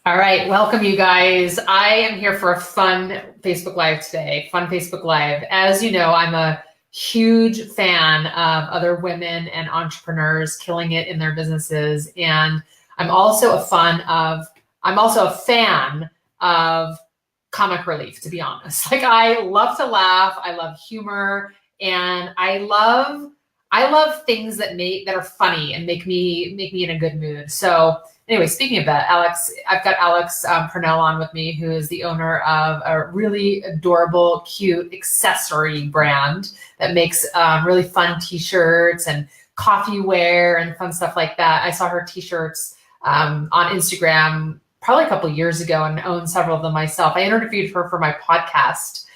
All right, welcome you guys. I am here for a fun Facebook Live today. Fun Facebook Live. As you know, I'm a huge fan of other women and entrepreneurs killing it in their businesses, and I'm also I'm also a fan of comic relief, to be honest. Like I love to laugh, I love humor, and I love things that are funny and make me in a good mood. So anyway, speaking of that, I've got Alex Purnell on with me, who is the owner of a really adorable, cute accessory brand that makes really fun T-shirts and coffee wear and fun stuff like that. I saw her T-shirts on Instagram probably a couple of years ago and own several of them myself. I interviewed her for my podcast,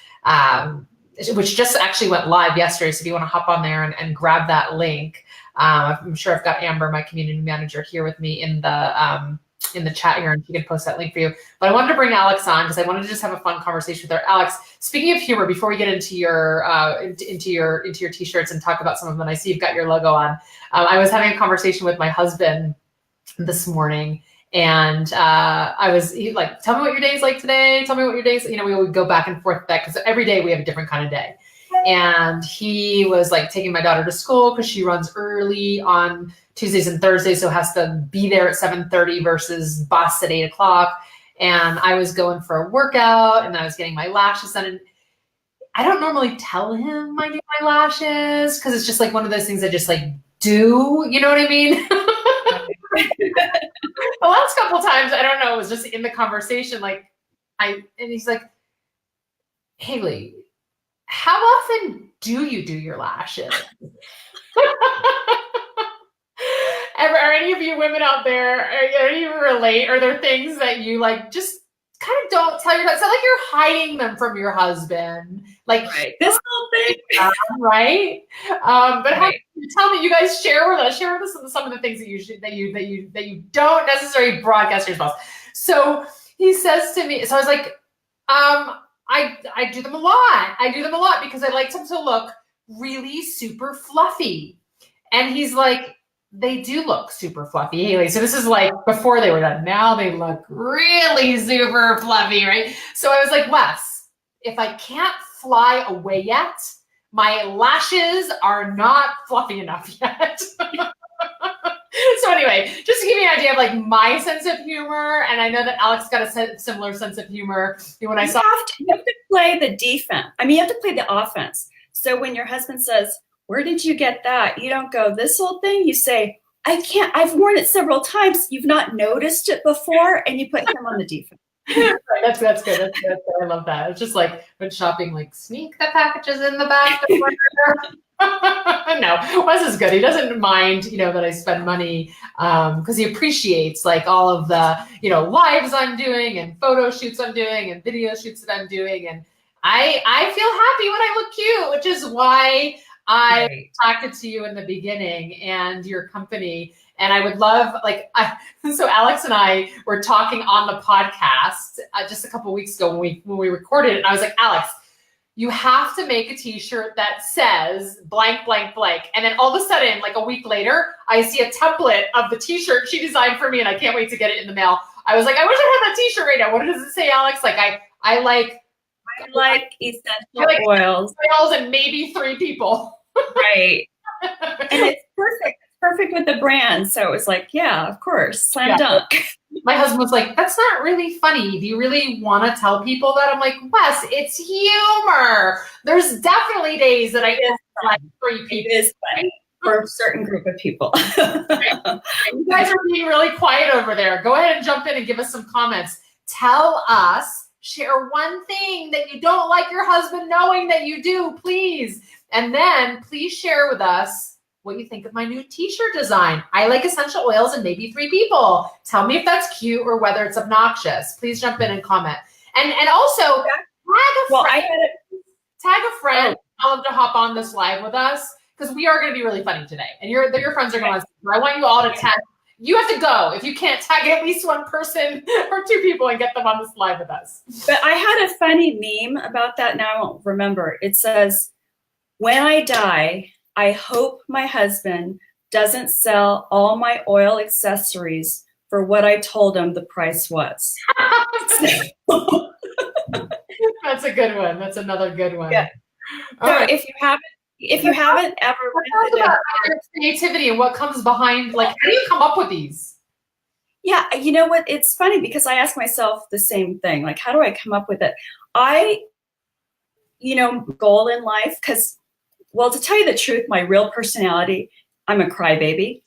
which just actually went live yesterday. So if you want to hop on there and grab that link, I'm sure I've got Amber, my community manager, here with me in the chat here, and she can post that link for you. But I wanted to bring Alex on because I wanted to just have a fun conversation with her. Alex, speaking of humor, before we get into your t-shirts and talk about some of them, I see you've got your logo on. I was having a conversation with my husband this morning, and like, tell me what your day's like today. Tell me what your day's, we would go back and forth with that because every day we have a different kind of day. And he was like taking my daughter to school because she runs early on Tuesdays and Thursdays, so has to be there at 7:30 versus bus at 8 o'clock. And I was going for a workout and I was getting my lashes done. And I don't normally tell him I do my lashes because it's just like one of those things I just like do, you know what I mean? The last couple times, I don't know, it was just in the conversation, and he's like, Haley, how often do you do your lashes? Are any of you women out there, are any of you relate? Are there things that you like just kind of don't tell your husband? It's not like you're hiding them from your husband. Like right. This whole thing. Right? But right. Tell me, you guys share with us some of the things that you don't necessarily broadcast to your spouse. So he says to me, so I was like, I do them a lot. I do them a lot because I like them to look really super fluffy. And he's like, they do look super fluffy, Haley. So this is like before they were done. Now they look really super fluffy, right? So I was like, Wes, if I can't fly away yet, my lashes are not fluffy enough yet. So anyway, just to give you an idea of like my sense of humor, and I know that Alex got a similar sense of humor. When you have to play the defense. I mean, you have to play the offense. So when your husband says, "Where did you get that?" You don't go, "This whole thing." You say, "I can't. I've worn it several times. You've not noticed it before," and you put him on the defense. That's good. That's good. I love that. It's just like when shopping, like sneak the packages in the back. No, Wes is good. He doesn't mind, that I spend money because he appreciates like all of the, lives I'm doing and photo shoots I'm doing and video shoots that I'm doing. And I feel happy when I look cute, which is why I talked to you in the beginning and your company. And I would love, so Alex and I were talking on the podcast just a couple of weeks ago when we recorded it. And I was like, Alex, you have to make a t-shirt that says blank, blank, blank. And then all of a sudden, like a week later, I see a template of the t-shirt she designed for me and I can't wait to get it in the mail. I was like, I wish I had that t-shirt right now. What does it say, Alex? I like essential oils and maybe 3 people. Right. And it's perfect. It's perfect with the brand. So it was like, yeah, of course. Slam dunk. My husband was like, that's not really funny. Do you really want to tell people that? I'm like, Wes, it's humor. There's definitely days that I like 3 people. It is funny for a certain group of people. You guys are being really quiet over there. Go ahead and jump in and give us some comments. Tell us, share one thing that you don't like your husband knowing that you do, please. And then please share with us what you think of my new t-shirt design. I like essential oils and maybe 3 people. Tell me if that's cute or whether it's obnoxious. Please jump in and comment. And also tag a friend. Tell them to hop on this live with us because we are going to be really funny today. And your friends are going to. I want you all to tag. You have to go. If you can't tag at least 1 person or 2 people and get them on this live with us. But I had a funny meme about that. Now I won't remember. It says, "When I die, I hope my husband doesn't sell all my oil accessories for what I told him the price was. That's a good one. That's another good one. Yeah. All So right. if you haven't ever Talk visited, about your creativity and what comes behind, like, how do you come up with these? yeah, you know what? It's funny because I ask myself the same thing. Like, how do I come up with it? Goal in life, because, well, to tell you the truth, my real personality, I'm a crybaby.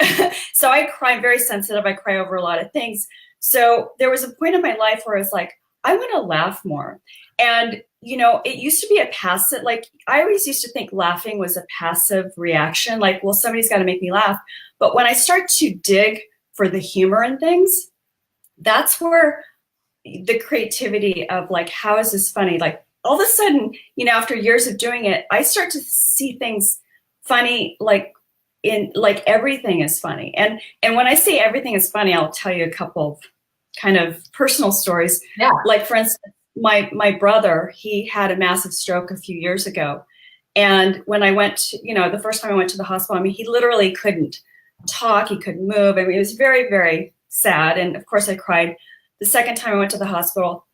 So I cry, I'm very sensitive. I cry over a lot of things. So there was a point in my life where I was like, I want to laugh more. And, it used to be a passive, like, I always used to think laughing was a passive reaction. Like, well, somebody's got to make me laugh. But when I start to dig for the humor in things, that's where the creativity of, like, how is this funny? Like, all of a sudden, after years of doing it, I start to see things funny, like everything is funny. And when I say everything is funny, I'll tell you a couple of kind of personal stories. Yeah. Like, for instance, my brother, he had a massive stroke a few years ago. And when I went, the first time I went to the hospital, I mean, he literally couldn't talk, he couldn't move. I mean, it was very, very sad. And of course I cried. The second time I went to the hospital,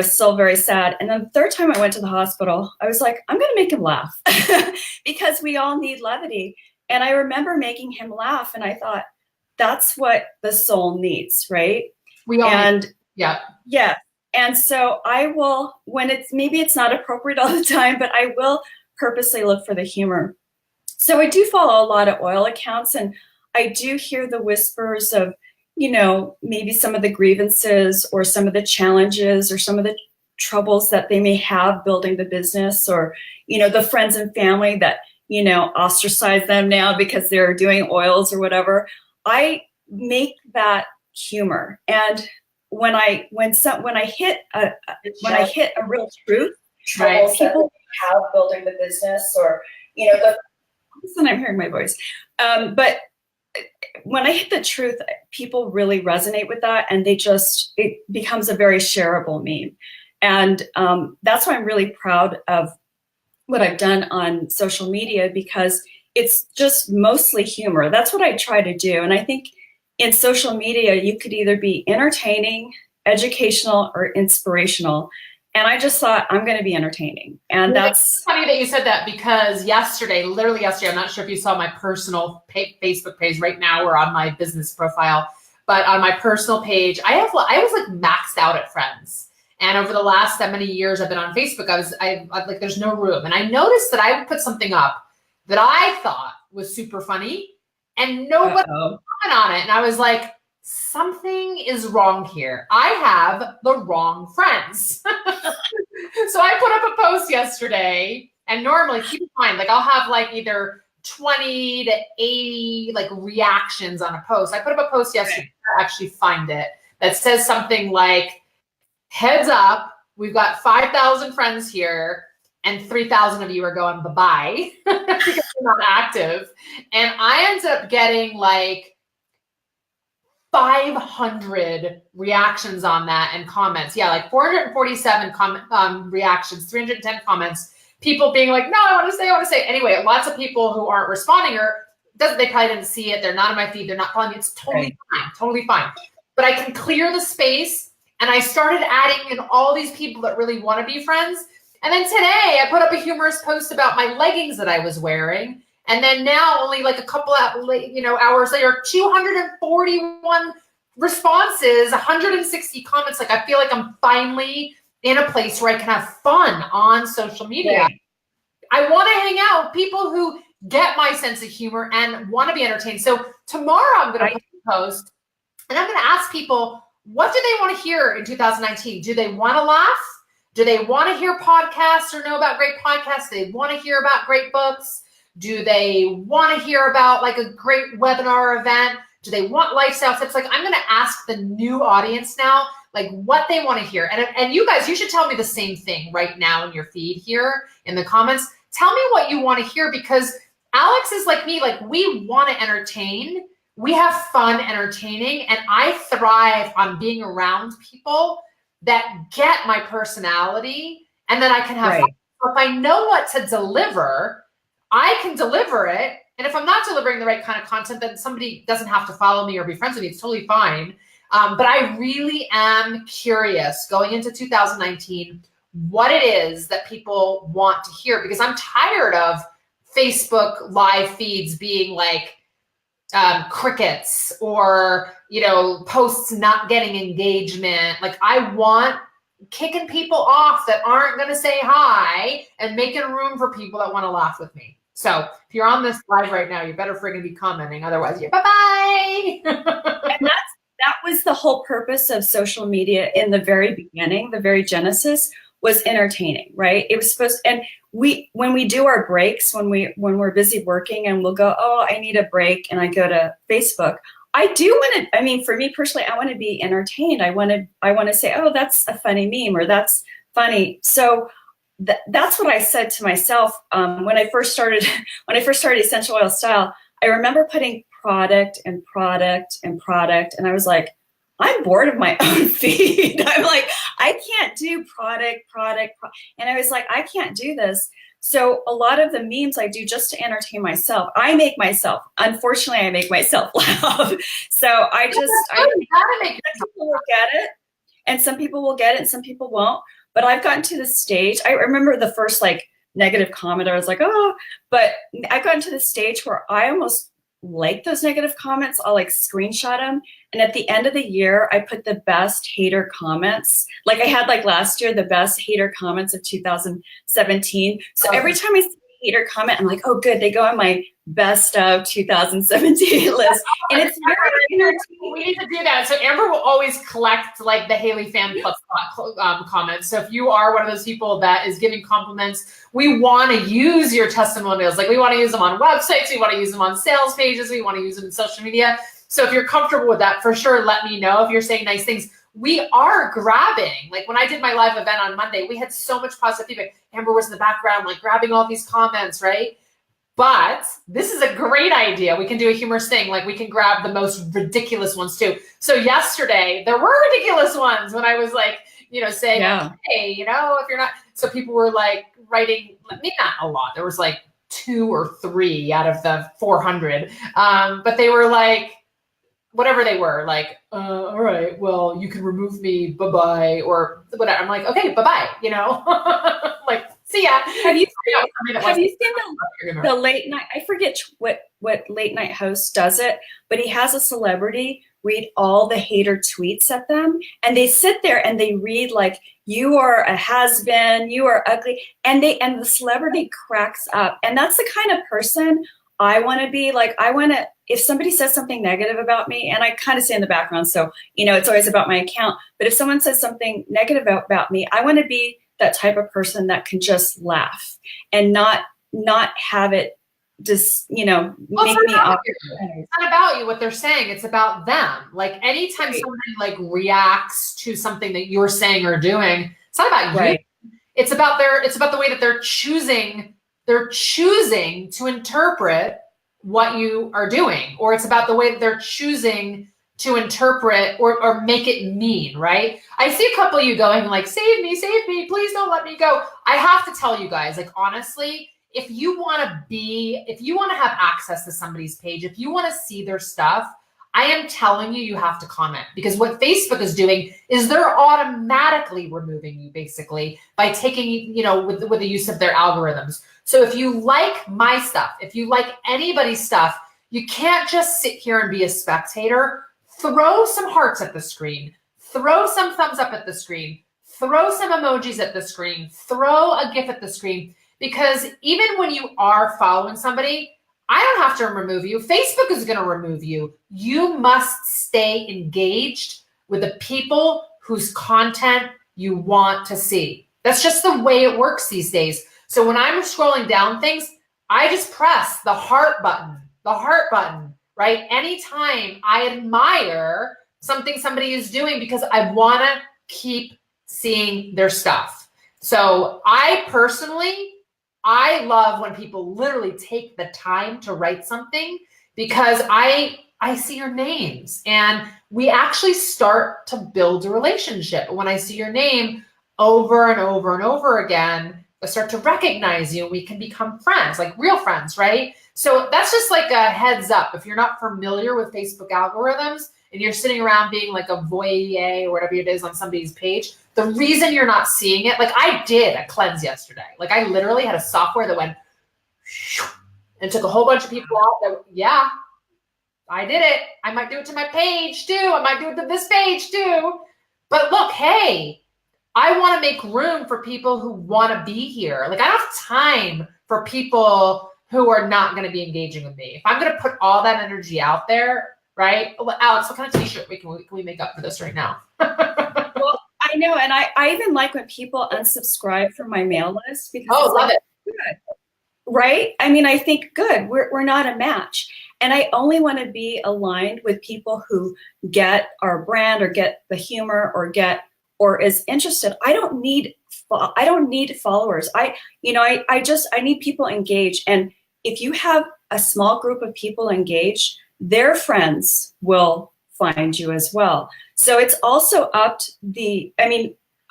still very sad. And then the third time I went to the hospital, I was like, I'm going to make him laugh because we all need levity. And I remember making him laugh. And I thought, that's what the soul needs, right? We all and yeah. Yeah. And so I will, maybe it's not appropriate all the time, but I will purposely look for the humor. So I do follow a lot of oil accounts, and I do hear the whispers of, maybe some of the grievances or some of the challenges or some of the troubles that they may have building the business, or, the friends and family that, ostracize them now because they're doing oils or whatever. I make that humor. And when I hit a real truth, Right. people have building the business, or, listen, I'm hearing my voice. But when I hit the truth, people really resonate with that, and it becomes a very shareable meme. And that's why I'm really proud of what I've done on social media, because it's just mostly humor. That's what I try to do. And I think in social media, you could either be entertaining, educational, or inspirational. And I just thought, I'm going to be entertaining. And it's funny that you said that, because literally yesterday, I'm not sure if you saw my personal Facebook page. Right now, we're on my business profile, but on my personal page, I was like maxed out at friends. And over the last that many years I've been on Facebook, I like, there's no room. And I noticed that I would put something up that I thought was super funny, and nobody comment on it. And I was like, something is wrong here. I have the wrong friends. So I put up a post yesterday, and normally, keep in mind, like, I'll have like either 20 to 80 like reactions on a post. I put up a post yesterday, I actually find it, that says something like, heads up, we've got 5,000 friends here, and 3,000 of you are going bye-bye because you're not active. And I ended up getting like 500 reactions on that and comments. Yeah, like 447 reactions, 310 comments. People being like, no, I want to say. Anyway, lots of people who aren't responding, or they probably didn't see it. They're not on my feed. They're not following me. It's totally fine. Totally fine. But I can clear the space. And I started adding in all these people that really want to be friends. And then today I put up a humorous post about my leggings that I was wearing. And then now, only like a couple hours later, 241 responses, 160 comments. Like, I feel like I'm finally in a place where I can have fun on social media. Yeah. I want to hang out with people who get my sense of humor and want to be entertained. So tomorrow I'm going to put a post, and I'm going to ask people, what do they want to hear in 2019? Do they want to laugh? Do they want to hear podcasts or know about great podcasts? Do they want to hear about great books? Do they want to hear about like a great webinar event? Do they want lifestyle tips? Like, I'm going to ask the new audience now, like, what they want to hear. And you guys, you should tell me the same thing right now in your feed here in the comments. Tell me what you want to hear, because Alex is like me. Like, we want to entertain. We have fun entertaining, and I thrive on being around people that get my personality, and then I can have fun. So if I know what to deliver, I can deliver it. And if I'm not delivering the right kind of content, then somebody doesn't have to follow me or be friends with me. It's totally fine. But I really am curious going into 2019 what it is that people want to hear, because I'm tired of Facebook live feeds being like crickets, or, you know, posts not getting engagement. Like, I want kicking people off that aren't going to say hi and making room for people that want to laugh with me. So if you're on this live right now, you better friggin' be commenting. Otherwise, you're bye-bye. And that was the whole purpose of social media in the very beginning, the very genesis, was entertaining, right? It was supposed, and when we do our breaks, when we're busy working and we'll go, oh, I need a break, and I go to Facebook, I do want to, I mean, for me personally, I want to be entertained. I want to say, oh, that's a funny meme, or that's funny. So that's what I said to myself when I first started Essential Oil Style. I remember putting product and product and product, and I was like, I'm bored of my own feed. I'm like, I can't do product. And I was like, I can't do this. So a lot of the memes I do just to entertain myself. Unfortunately, I make myself laugh. So I think some people will get it, and some people will get it, and some people won't. But I've gotten to the stage, I remember the first like negative comment, I was like, oh, but I've gotten to the stage where I almost like those negative comments. I'll like screenshot them. And at the end of the year, I put the best hater comments. Like I had like last year, the best hater comments of 2017. So every time I see a hater comment, I'm like, oh, good. They go on my best of 2017 list. And it's very entertaining. We need to do that. So Amber will always collect like the Haley Fan Club comments. So if you are one of those people that is giving compliments, we want to use your testimonials. Like we want to use them on websites. We want to use them on sales pages. We want to use them in social media. So if you're comfortable with that, for sure, let me know. If you're saying nice things, we are grabbing. Like when I did my live event on Monday, we had so much positive feedback. Amber was in the background, like grabbing all these comments, right? But this is a great idea. We can do a humorous thing. Like we can grab the most ridiculous ones too. So yesterday there were ridiculous ones when I was like, you know, saying, hey, you know, if you're not, so people were like writing, maybe not a lot. There was like 2 or 3 out of the 400. But they were like, whatever they were, like, all right, well, you can remove me, bye-bye, or whatever. I'm like, okay, bye-bye, you know? Like, see ya. Have you seen the late night, I forget what late night host does it, but he has a celebrity read all the hater tweets at them, and they sit there and they read like, you are a has-been, you are ugly, and the celebrity cracks up. And that's the kind of person I want to be. Like, I want to, if somebody says something negative about me, and I kind of stay in the background, so, you know, it's always about my account, but if someone says something negative about me, I want to be that type of person that can just laugh and not have it just, you know, make me up. It's not about you, what they're saying. It's about them. Like anytime somebody like reacts to something that you're saying or doing, it's not about you. It's about the way that they're choosing to interpret what you are doing, or it's about the way that they're choosing to interpret or make it mean, right? I see a couple of you going like, save me, please don't let me go. I have to tell you guys, like, honestly, if you want to have access to somebody's page, if you want to see their stuff, I am telling you, you have to comment, because what Facebook is doing is they're automatically removing you basically by taking, you know, with the use of their algorithms. So if you like my stuff, if you like anybody's stuff, you can't just sit here and be a spectator. Throw some hearts at the screen, throw some thumbs up at the screen, throw some emojis at the screen, throw a GIF at the screen, because even when you are following somebody, I don't have to remove you. Facebook is going to remove you. You must stay engaged with the people whose content you want to see. That's just the way it works these days. So when I'm scrolling down things, I just press the heart button, right? Anytime I admire something somebody is doing, because I want to keep seeing their stuff. So I love when people literally take the time to write something, because I see your names and we actually start to build a relationship. When I see your name over and over and over again, I start to recognize you and we can become friends, like real friends, right? So that's just like a heads up. If you're not familiar with Facebook algorithms, and you're sitting around being like a voyeur or whatever it is on somebody's page, the reason you're not seeing it, like I did a cleanse yesterday. Like I literally had a software that went and took a whole bunch of people out that, yeah, I did it. I might do it to my page too. I might do it to this page too. But look, hey, I want to make room for people who want to be here. Like I don't have time for people who are not going to be engaging with me. If I'm going to put all that energy out there, right? Alex, what kind of t-shirt can we make up for this right now? Well, I know. And I even like when people unsubscribe from my mail list because love it. Good. Right? I mean, I think good. We're not a match. And I only want to be aligned with people who get our brand or get the humor or is interested. I don't need followers. I need people engaged. And if you have a small group of people engaged, their friends will find you as well. So it's also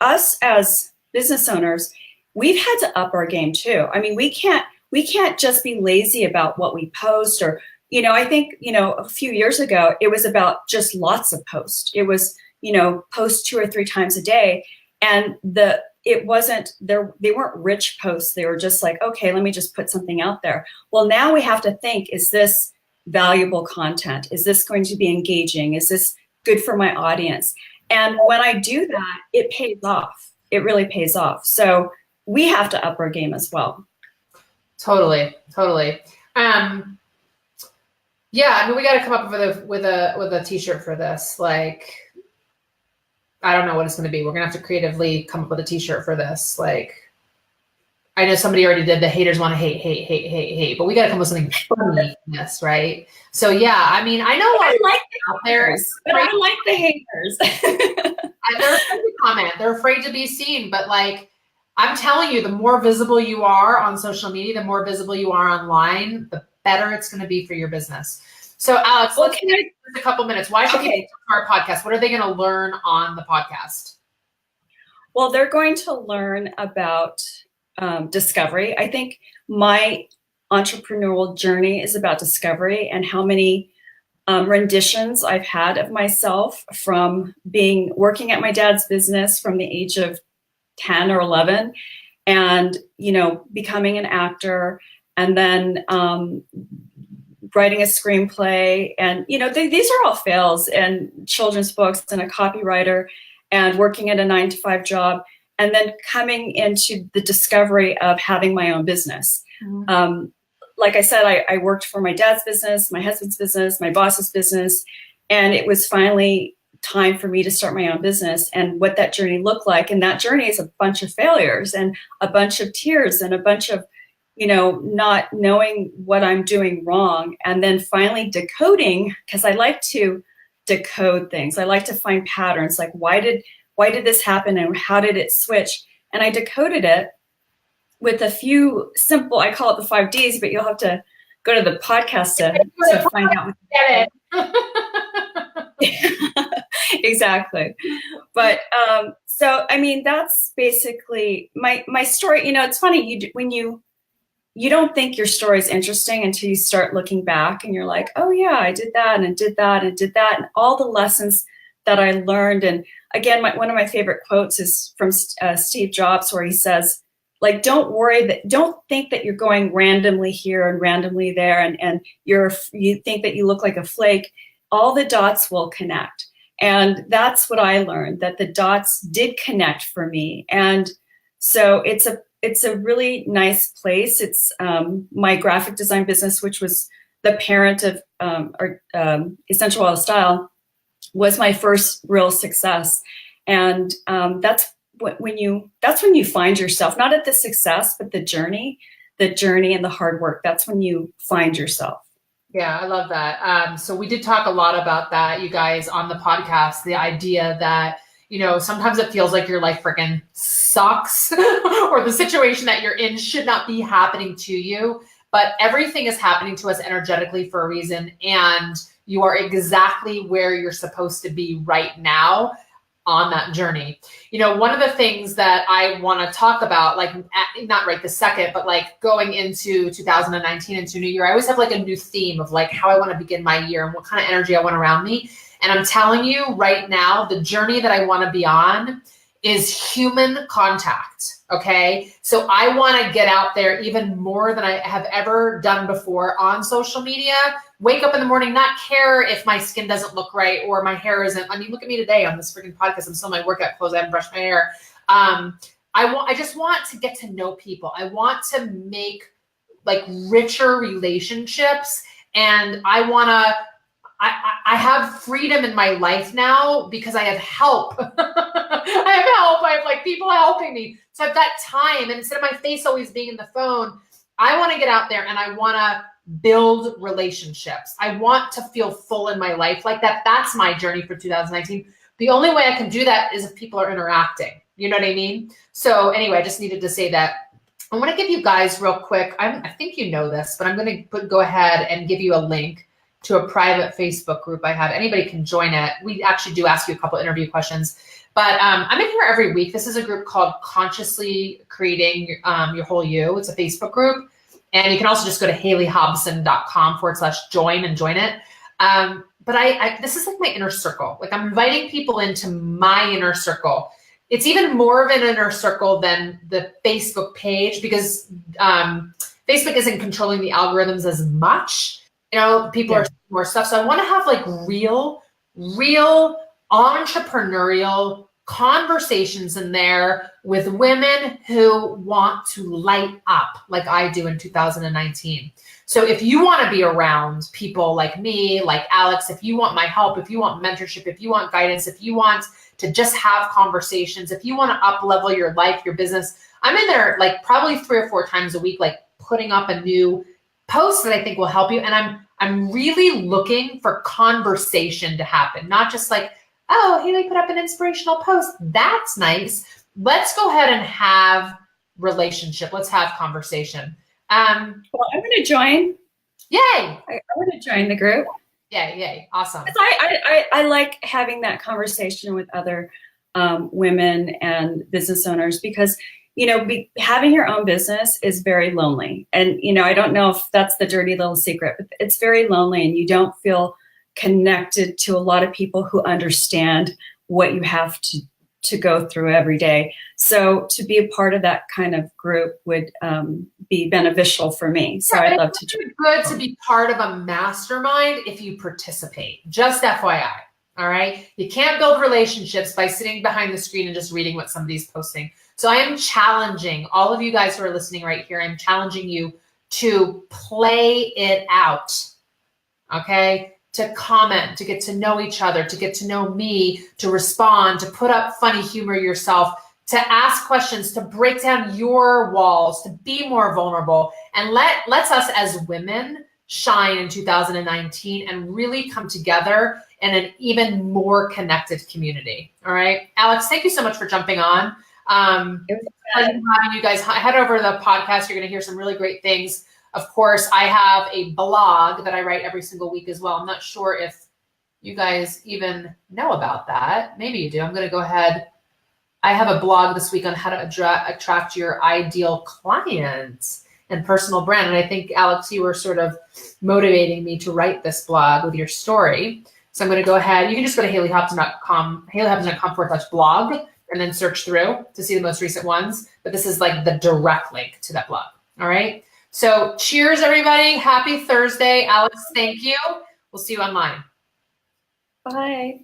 us as business owners, we've had to up our game too. I mean, we can't just be lazy about what we post or, I think, a few years ago, it was about just lots of posts. It was, post 2 or 3 times a day. And they weren't rich posts. They were just like, okay, let me just put something out there. Well, now we have to think, is this valuable content? Is this going to be engaging? Is this good for my audience? And when I do that, it pays off. It really pays off. So we have to up our game as well. Totally. Yeah, I mean, we got to come up with a t-shirt for this. Like, I don't know what it's going to be. We're going to have to creatively come up with a t-shirt for this. Like, I know somebody already did the haters want to hate, but we got to come up with something funny in this, right? So yeah, I mean, I know I like out there, but I like the haters. and they're afraid to comment. They're afraid to be seen. But like, I'm telling you, the more visible you are on social media, the more visible you are online, the better it's going to be for your business. So Alex, let's take a couple minutes. Why should people to our podcast? What are they going to learn on the podcast? Well, they're going to learn about discovery. I think my entrepreneurial journey is about discovery and how many renditions I've had of myself from working at my dad's business from the age of 10 or 11 and, becoming an actor and then writing a screenplay. And, these are all fails and children's books and a copywriter and working at a 9-to-5 job. And then coming into the discovery of having my own business. Mm-hmm. Like I said, I worked for my dad's business, my husband's business, my boss's business. And it was finally time for me to start my own business and what that journey looked like. And that journey is a bunch of failures and a bunch of tears and a bunch of, not knowing what I'm doing wrong. And then finally decoding, because I like to decode things. I like to find patterns, like why did this happen and how did it switch? And I decoded it with a few simple, I call it the 5 Ds, but you'll have to go to the podcast to find out. Get it. Exactly. But so, I mean, that's basically my story. It's funny, when you don't think your story is interesting until you start looking back and you're like, oh yeah, I did that and did that and did that. And all the lessons that I learned. And again, one of my favorite quotes is from Steve Jobs, where he says, like, don't think that you're going randomly here and randomly there. And you think that you look like a flake. All the dots will connect. And that's what I learned, that the dots did connect for me. And so it's a really nice place. It's my graphic design business, which was the parent of Essential Oil Style, was my first real success. And that's when you find yourself, not at the success, but the journey and the hard work. That's when you find yourself. Yeah, I love that. So we did talk a lot about that, you guys, on the podcast, the idea that, sometimes it feels like your life freaking sucks or the situation that you're in should not be happening to you, but everything is happening to us energetically for a reason. And you are exactly where you're supposed to be right now on that journey. One of the things that I want to talk about, like not right this second, but like going into 2019 into New Year, I always have like a new theme of like how I want to begin my year and what kind of energy I want around me. And I'm telling you right now, the journey that I want to be on is human contact. Okay. So I want to get out there even more than I have ever done before on social media. Wake up in the morning, not care if my skin doesn't look right or my hair isn't. I mean, look at me today on this freaking podcast. I'm still in my workout clothes. I haven't brushed my hair. I just want to get to know people. I want to make like richer relationships, and I have freedom in my life now because I have help. I have help. I have like people helping me. So I've got time, and instead of my face always being in the phone, I want to get out there and I want to build relationships. I want to feel full in my life like that. That's my journey for 2019. The only way I can do that is if people are interacting. You know what I mean? So anyway, I just needed to say that. I want to give you guys real quick. I think you know this, but I'm going to go ahead and give you a link to a private Facebook group I have. Anybody can join it. We actually do ask you a couple interview questions, but I'm in here every week. This is a group called Consciously Creating Your Whole You. It's a Facebook group. And you can also just go to HaleyHobson.com/join and join it. But this is like my inner circle. Like I'm inviting people into my inner circle. It's even more of an inner circle than the Facebook page because Facebook isn't controlling the algorithms as much. You know, people are seeing more stuff. So I want to have like real entrepreneurial conversations in there with women who want to light up like I do in 2019. So if you want to be around people like me, like Alex, if you want my help, if you want mentorship, if you want guidance, if you want to just have conversations, if you want to up level your life, your business, I'm in there like probably 3 or 4 times a week, like putting up a new post that I think will help you. And I'm really looking for conversation to happen, not just like, oh, Haley put up an inspirational post. That's nice. Let's go ahead and have relationship. Let's have conversation. Well, I'm going to join. Yay. I'm going to join the group. Yay. Awesome. I like having that conversation with other women and business owners because, you know, having your own business is very lonely. And, you know, I don't know if that's the dirty little secret, but it's very lonely and you don't feel connected to a lot of people who understand what you have to go through every day. So to be a part of that kind of group would be beneficial for me. So I'd love to join. It's good to be part of a mastermind if you participate. Just FYI. All right. You can't build relationships by sitting behind the screen and just reading what somebody's posting. So I am challenging all of you guys who are listening right here. I'm challenging you to play it out. Okay. To comment, to get to know each other, to get to know me, to respond, to put up funny humor yourself, to ask questions, to break down your walls, to be more vulnerable, and let's us as women shine in 2019 and really come together in an even more connected community. All right, Alex, thank you so much for jumping on. Having you guys head over to the podcast. You're going to hear some really great things. Of course, I have a blog that I write every single week as well. I'm not sure if you guys even know about that. Maybe you do. I'm going to go ahead. I have a blog this week on how to attract your ideal clients and personal brand. And I think, Alex, you were sort of motivating me to write this blog with your story. So I'm going to go ahead. You can just go to HaleyHobson.com, HaleyHobson.com/blog, and then search through to see the most recent ones. But this is like the direct link to that blog. All right. So cheers, everybody. Happy Thursday. Alex, thank you. We'll see you online. Bye.